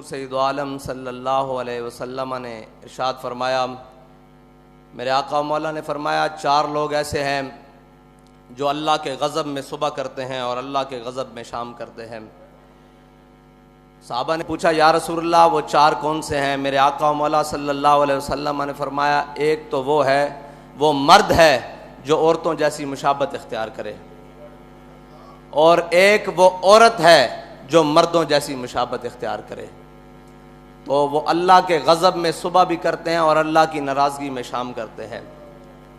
हुजूर सैयद आलम सल्लल्लाहु अलैहि वसल्लम ने इरशाद फरमाया, मेरे आका मौला ने फरमाया, 4 लोग ऐसे हैं जो अल्लाह के गज़ब में सुबह करते हैं और अल्लाह के गज़ब में शाम करते हैं। साहबा ने पूछा, या रसूलल्लाह वो 4 कौन से हैं? मेरे आका मौला सल्लल्लाहु अलैहि वसल्लम ने फरमाया, एक तो वो मर्द है जो औरतों जैसी मुशाबत इख्तियार करे, और एक वो औरत है जो मर्दों जैसी मुशाबत इख्तियार करे। तो वो अल्लाह के गज़ब में सुबह भी करते हैं और अल्लाह की नाराज़गी में शाम करते हैं।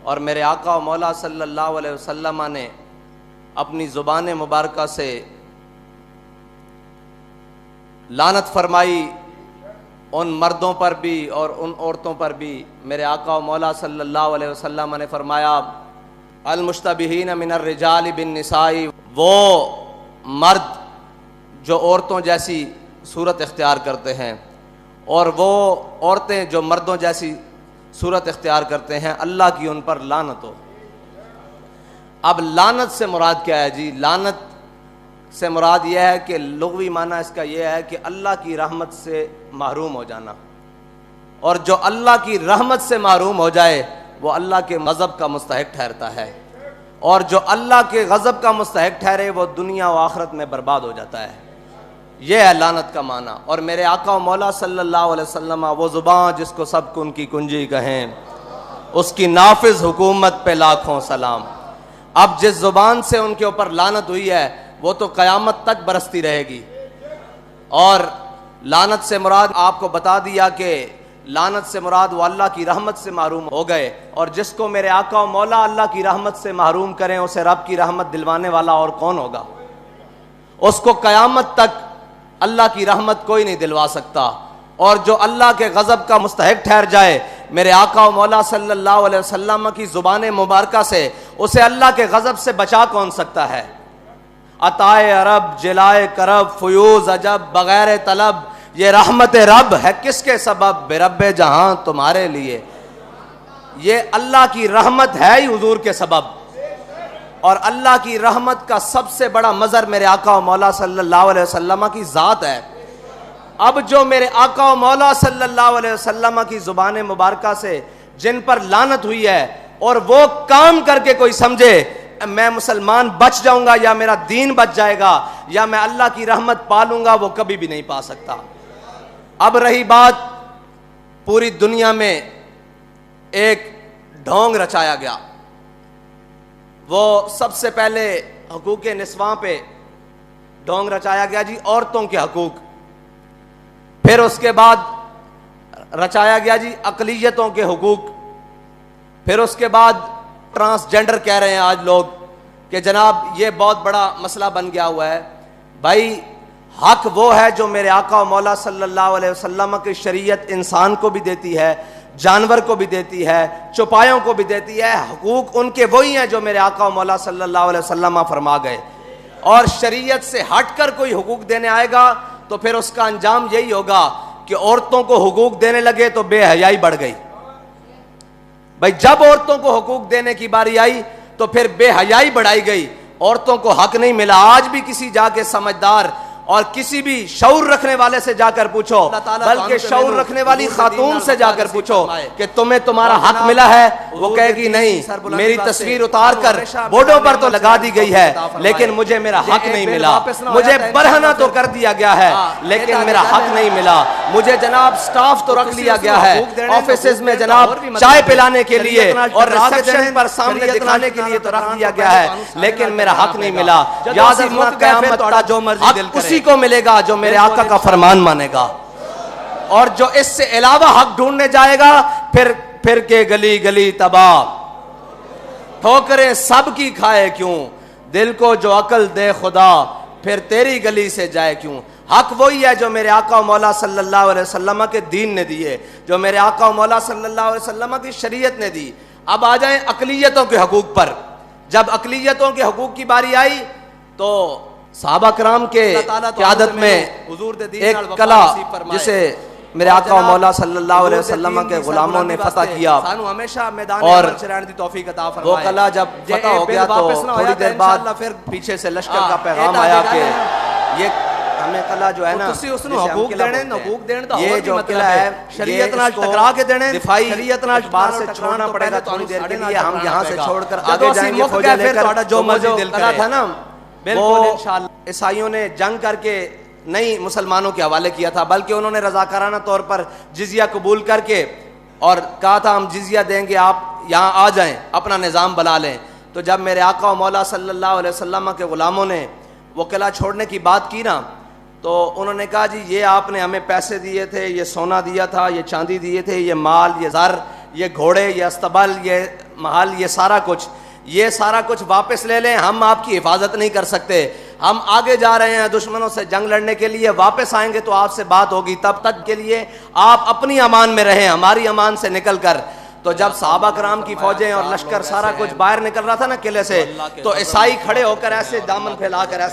और मेरे आका मौला सल्लल्लाहु अलैहि वसल्लम ने अपनी ज़ुबान मुबारका से लानत फरमाई उन मर्दों पर भी और उन औरतों पर भी। मेरे आका मौला सल्लल्लाहु अलैहि वसल्लम ने फरमाया, अल मुश्तबिहीन मिनर रिजाल बिन निसाई, वो मर्द जो औरतों जैसी सूरत इख्तियार करते हैं और वो औरतें जो मर्दों जैसी सूरत इख्तियार करते हैं, अल्लाह की उन पर लानत हो। अब लानत से मुराद क्या है जी? लानत से मुराद यह है कि लुग़वी माना इसका यह है कि अल्लाह की रहमत से महरूम हो जाना, और जो अल्लाह की रहमत से महरूम हो जाए वो अल्लाह के गज़ब का मुस्तहिक ठहरता है, और जो अल्लाह के गज़ब का मुस्तहिक ठहरे वो दुनिया व आखिरत में बर्बाद हो जाता है। यह है लानत का माना। और मेरे आका मौला सल्लल्लाहु अलैहि वसल्लम, वो ज़ुबान जिसको सब उनकी कुंजी कहें, उसकी नाफिज हुकूमत पे लाखों सलाम। अब जिस ज़ुबान से उनके ऊपर लानत हुई है वो तो क़यामत तक बरसती रहेगी। और लानत से मुराद आपको बता दिया कि लानत से मुराद वो अल्लाह की रहमत से महरूम हो गए, और जिसको मेरे आका मौला अल्लाह की रहमत से महरूम करें उसे रब की रहमत दिलवाने वाला और कौन होगा? उसको क़यामत तक अल्लाह की रहमत कोई नहीं दिलवा सकता। और जो अल्लाह के गज़ब का मुस्तहिक ठहर जाए, मेरे आका मौला सल्लल्लाहु अलैहि वसल्लम की ज़ुबान मुबारका से उसे अल्लाह के गज़ब से बचा कौन सकता है? अताए अरब, जिलाए करब, फयूज़ अजब, बगैर तलब, ये रहमत रब है किसके सबब? बेरब्बे जहां तुम्हारे लिए। ये अल्लाह की रहमत है ही हुजूर के सबब। और अल्लाह की रहमत का सबसे बड़ा मज़र मेरे आका मौला सल्लल्लाहु अलैहि वसल्लम की ज़ात है। अब जो मेरे आका मौला सल्लल्लाहु अलैहि वसल्लम की ज़ुबान मुबारका से जिन पर लानत हुई है, और वो काम करके कोई समझे मैं मुसलमान बच जाऊंगा या मेरा दीन बच जाएगा या मैं अल्लाह की रहमत पा लूंगा, वो कभी भी नहीं पा सकता। अब रही बात, पूरी दुनिया में एक ढोंग रचाया गया। वो सबसे पहले हकूक़ निस्वां पे ढोंग रचाया गया जी, औरतों के हकूक़। फिर उसके बाद रचाया गया जी अक़लियतों के हकूक़। फिर उसके बाद ट्रांसजेंडर कह रहे हैं आज लोग कि जनाब ये बहुत बड़ा मसला बन गया हुआ है। भाई हक वो है जो मेरे आका मौला सल्लल्लाहु अलैहि वसल्लम की शरीयत इंसान को भी देती है, जानवर को भी देती है, चौपायों को भी देती है। हकूक उनके वही हैं जो मेरे आका मौला सल्लल्लाहु अलैहि वसल्लम फरमा गए। और शरीयत से हटकर कोई हुकूक देने आएगा तो फिर उसका अंजाम यही होगा कि औरतों को हुकूक देने लगे तो बेहयाई बढ़ गई। भाई जब औरतों को हुकूक देने की बारी आई तो फिर बेहयाई बढ़ाई गई, औरतों को हक नहीं मिला। आज भी किसी जाके समझदार और किसी भी शऊर रखने वाले से जाकर पूछो, बल्कि शऊर रखने वाली खातून से जाकर पूछो कि तुम्हें तुम्हारा हक मिला है, वो कहेगी नहीं, मेरी तस्वीर उतार कर बोर्डों पर तो लगा दी गई है लेकिन मुझे मेरा हक नहीं मिला। मुझे बरहना तो कर दिया गया है लेकिन मेरा हक नहीं मिला। मुझे जनाब स्टाफ तो रख लिया गया है ऑफिस में जनाब चाय पिलाने के लिए और रिसेप्शन पर सामने दिखाने के लिए तो रख दिया गया है, लेकिन मेरा हक नहीं मिला। याद रखना क़यामत तक जो मर्जी दिल करे को मिलेगा जो मेरे आका का फरमान मानेगा, और जो इससे अलावा हक ढूंढने जाएगा फिर के गली गली तबाह, ठोकरें सबकी खाए क्यों, दिल को जो अकल दे खुदा फिर तेरी गली से जाए क्यों। हक वही है जो मेरे आका मौला सल्लल्लाहु अलैहि वसल्लम के दीन ने दिए, जो मेरे आका मौला सल्लल्लाहु अलैहि वसल्लम की शरीयत ने दी। अब आ जाए अक़लियतों के हकूक पर। जब अक़लियतों के हकूक की बारी आई तो सहाबा कराम के क़यादत में एक कला जिसे मेरे आका मौला सल्लल्लाहु अलैहि वसल्लम के गुलामों ने फतह किया, और वो कला जब फतह हो गया तो थोड़ी देर बाद फिर पीछे से लश्कर का पैगाम आया कि ये हमें कला जो है ना ਤੁਸੀਂ ਉਸ ਨੂੰ ਹਕੂਕ ਦੇਣੇ, ਹਕੂਕ ਦੇਣ ਦਾ ये ਹੋਰ ਵੀ जो ਮਤਲਬ किला है ਹੈ ਸ਼ਰੀਅਤ ਨਾਲ ਟਕਰਾ ਕੇ ਦੇਣੇ, दिफाई ਸ਼ਰੀਅਤ ਨਾਲ बार से छोड़ना पड़ेगा थोड़ी देर के लिए, हम यहाँ से छोड़कर आगे जाएंगे फौजें लेकर, जो मर्जी दिल करा था ना बिल्कुल इंशाअल्लाह। ईसाइयों ने जंग करके नहीं मुसलमानों के हवाले किया था, बल्कि उन्होंने रजाकाराना तौर पर जिजिया कबूल करके और कहा था हम जिजिया देंगे, आप यहाँ आ जाएं, अपना निज़ाम बना लें। तो जब मेरे आका और मौला सल्लल्लाहु अलैहि वसल्लम के ग़ुलामों ने वो किला छोड़ने की बात की ना, तो उन्होंने कहा जी ये आपने हमें पैसे दिए थे, ये सोना दिया था, ये चांदी दिए थे, ये माल, ये ज़र, ये घोड़े, ये अस्तबल, ये महल, ये सारा कुछ वापस ले लें, हम आपकी हिफाजत नहीं कर सकते। हम आगे जा रहे हैं दुश्मनों से जंग लड़ने के लिए, वापस आएंगे तो आपसे बात होगी, तब तक के लिए आप अपनी अमान में रहें, हमारी अमान से निकल कर। तो जब सहाबा कराम की फौजें और लश्कर सारा कुछ बाहर निकल रहा था ना किले से, तो ईसाई खड़े होकर ऐसे दामन फैलाकर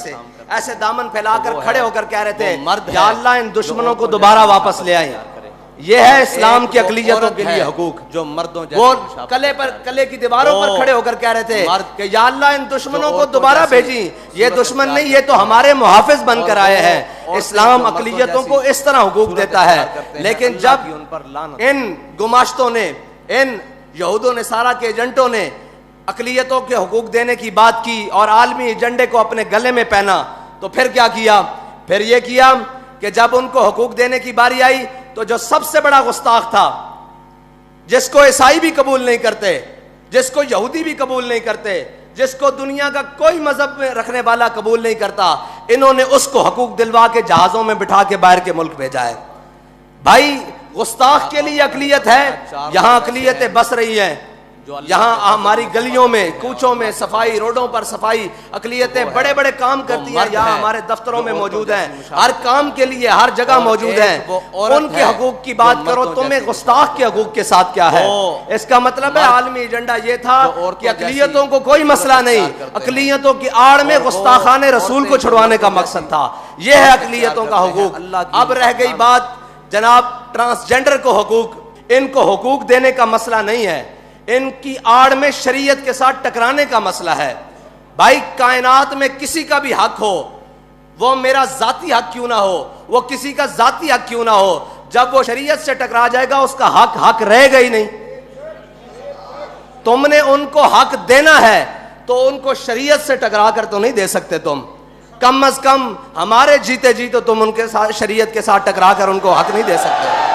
ऐसे दामन फैलाकर खड़े होकर कह रहे थे या अल्लाह इन दुश्मनों को दोबारा वापस ले आए। ये है इस्लाम की अकलियतों के लिए हुकूक। जो मर्दों वो कले की दीवारों पर खड़े होकर कह रहे थे कि या अल्लाह इन दुश्मनों को दोबारा भेजी, ये दुश्मन नहीं, ये तो हमारे मुहाफिज बनकर आए हैं। इस्लाम अकलियतों को इस तरह हुकूक देता है। लेकिन जब इन गुमाश्तों ने, इन यहूदों ने, सारा के एजेंटों ने अकलियतों के हुकूक देने की बात की और आलमी एजेंडे को अपने गले में पहना, तो फिर क्या किया? फिर यह किया कि जब उनको हुकूक देने की बारी आई तो जो सबसे बड़ा गुस्ताख था, जिसको ईसाई भी कबूल नहीं करते, जिसको यहूदी भी कबूल नहीं करते, जिसको दुनिया का कोई मजहब में रखने वाला कबूल नहीं करता, इन्होंने उसको हुकूक दिलवा के जहाजों में बिठा के बाहर के मुल्क भेजा है। भाई गुस्ताख के लिए अकलियत है, यहां अकलियतें बस रही हैं, यहाँ हमारी गलियों में, कूचों में सफाई, रोडों पर सफाई, अकलियतें बड़े बड़े काम करती हैं, यहाँ हमारे दफ्तरों में मौजूद हैं, हर काम के लिए हर जगह मौजूद हैं। उनके हकूक की बात करो, तुम्हें गुस्ताख के हकूक के साथ क्या है? इसका मतलब है आलमी एजेंडा ये था कि अकलियतों को कोई मसला नहीं, अकलियतों की आड़ में गुस्ताखाने रसूल को छुड़वाने का मकसद था। यह है अकलियतों का हकूक। अब रह गई बात जनाब ट्रांसजेंडर को हुकूक, इनको हुकूक देने का मसला नहीं है, इनकी आड़ में शरीयत के साथ टकराने का मसला है। भाई कायनात में किसी का भी हक हो, वो मेरा जाती हक क्यों ना हो, वो किसी का जाती हक क्यों ना हो, जब वो शरीयत से टकरा जाएगा उसका हक रहेगा ही नहीं। तुमने उनको हक देना है तो उनको शरीयत से टकरा कर तो नहीं दे सकते तुम। कम अज कम हमारे जीते जी तो तुम उनके साथ शरीयत के साथ टकरा कर उनको हक नहीं दे सकते।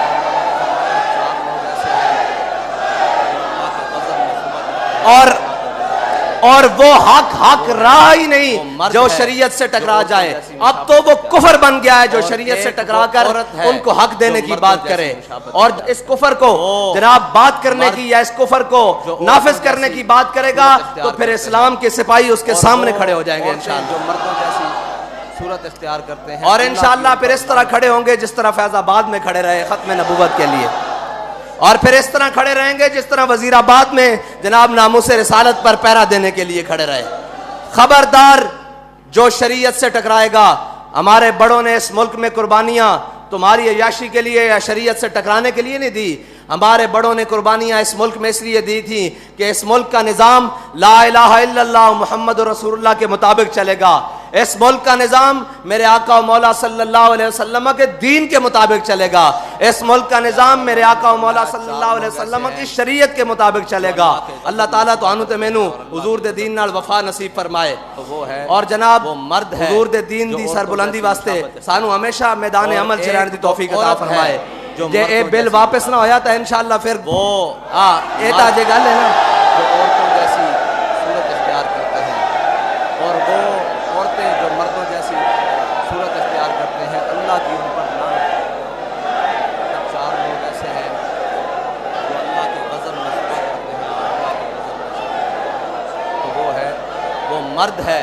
और वो हक रहा ही नहीं जो शरीयत से टकरा जाए। अब तो वो कुफर बन गया है जो शरीयत से टकरा कर उनको हक देने की बात करे। और इस कुफर को जनाब बात करने की या इस कुफर को नाफिज करने की बात करेगा तो फिर इस्लाम के सिपाही उसके सामने खड़े हो जाएंगे इंशाअल्लाह, सूरत इख्तियार करते हैं। और इंशाअल्लाह फिर इस तरह खड़े होंगे जिस तरह फैजाबाद में खड़े रहे खत्म नबूवत के लिए, और फिर इस तरह खड़े रहेंगे जिस तरह वजीराबाद में जनाब नामूस रिसालत पर पहरा देने के लिए खड़े रहे। खबरदार जो शरीयत से टकराएगा। हमारे बड़ों ने इस मुल्क में कुर्बानियां तुम्हारी अय्याशी के लिए या शरीयत से टकराने के लिए नहीं दी। हमारे बड़ों ने कुर्बानियां इस मुल्क में इसलिए दी थी कि इस मुल्क का निज़ाम ला इलाहा इल्लल्लाह मुहम्मद रसूलुल्लाह के मुताबिक चलेगा। इस मुल्क का निज़ाम मेरे आका मौला सल्लल्लाहु अलैहि वसल्लम के दीन के मुताबिक चलेगा। इस मुल्क का निज़ाम मेरे आका मौला सल्लल्लाहु अलैहि वसल्लम की शरीयत के मुताबिक चलेगा। अल्लाह ताला तो अनु ते मैनू हुजूर दे दीन नाल वफा नसीब फरमाए। वो है और जनाब वो मर्द है हुजूर दे दीन दी सरबुलंदी वास्ते सानू हमेशा मैदान अमल च रहने दी तौफीक अता फरमाए। जे ए बिल वापस ना होया तो इंशाअल्लाह फिर वो ये ताजे गल है ना जो औरतों जैसी सूरत इख्तियार करते हैं, और वो औरतें जो मर्दों जैसी सूरत इख्तियार करते हैं, अल्लाह की उन पर लानत। चार लोग ऐसे हैं जो अल्लाह के गज़ब में शुक्र करते हैं, अल्लाह के गज़ब में, तो वो है वो मर्द है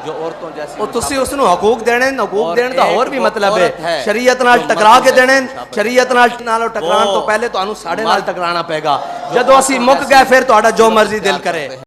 जो औरतों जैसी। तुसी उसनू हकूक देने, हकूक देने का और भी मतलब है शरीयत नाल टकरा के देने। शरीयत नाल टकरान तो पहले तो साढ़े नाल टकराना पेगा। जदों असीं मुक गए फिर तुहाडा जो मर्जी दिल करे।